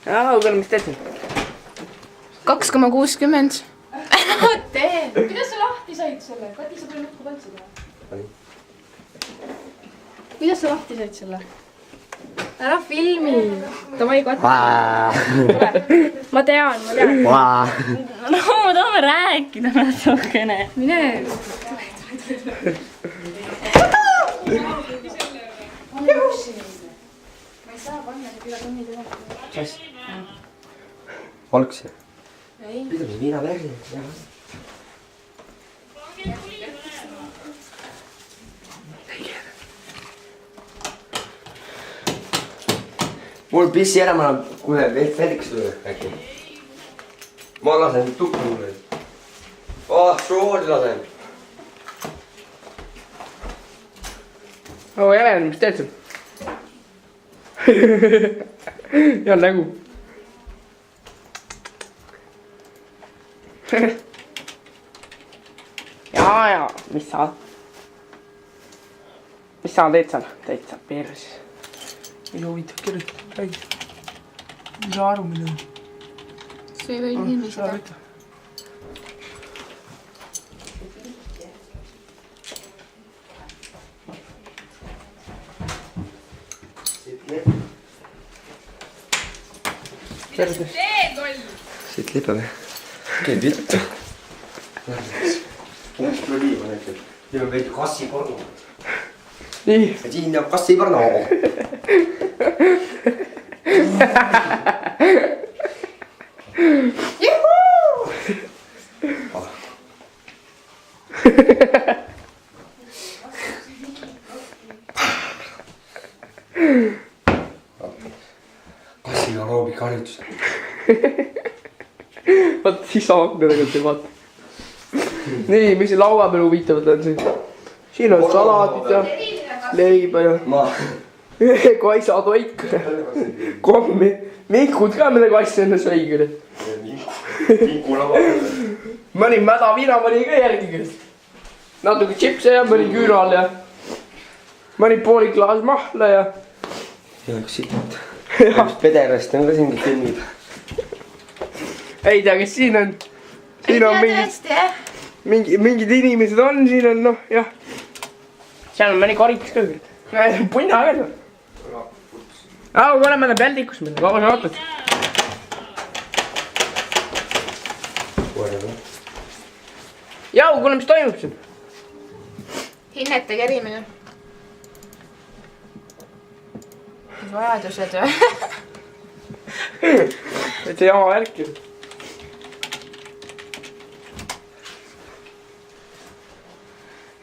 kuule, mis teed siin? 2,60. Ära tee! Kuidas sa lahti said selle? Kati, sa pole nutku tantsida. Kuidas sa lahti said selle? Ära filmi! Davai, Kati. Ma tean. No, ma tahame rääkida natukene. Mine. Ma ei saa panna seda üle tunni teha. Sass? Valks? Ei. Pidame see viina verri. Mul pissi ära, ma kohe Felix tuleb äkki. Ma lasen tukku mulle. Sooli lasen. Jelen, mis teed siin? Hea nägu. Ja, mis sa teed seal? Teed seal perses. Ei huvitav kirjuta, räägi. Ei saa aru, milline. See ei või nimi seda. Terves. Siit lippe või? Käid vittu. Uus liiva näitab. Siin on veidi kassiporno. Nii. Siin on kassiporno. Juhuu! Kassiga aeroobika harjutus. Vaata siis akna tegelikult ei vaata. Nii, mis laua peal huvitavad on siin? Siin on salatit ja leiba ja Kaisa toit. Kommi. Minkud ka midagi asja enne sõi. Minku lava. Mõni mäda viina mõni ka järgi. Natuke chipse ja mõni küüral ja mõni pooli klaas mahla ja üks siit. Pederast on ka siin filmid. Ei tea, kes siin on. Siin on mingid inimesed on, siin on noh, jah. Seal on mõni karikas ka. Punna ka seal. Kui oleme ta peldikus meil, kaua sa ootad? Jau, kuule, mis toimub siin? Hinnete kerimine. Vajadused või? Et see jama värk ju.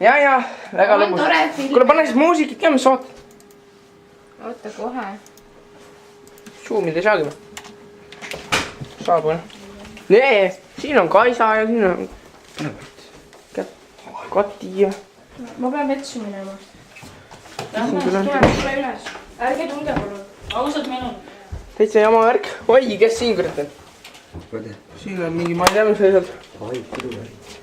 Ja, väga lõbus. Kuule, pane siis muusikit ka, mis sa ootad? Oota kohe. Suumida ei saagi või? Saab või? Nee, siin on Kaisa ja siin on Kati ja... Ma pean vetsu minema. Tule üles. Ärge tulge palun. Ausalt minul. Täitsa jama värk. Oi, kes siin kurat on? Siin on mingi, ma ei tea, mis asjad. Ai, kudu värk.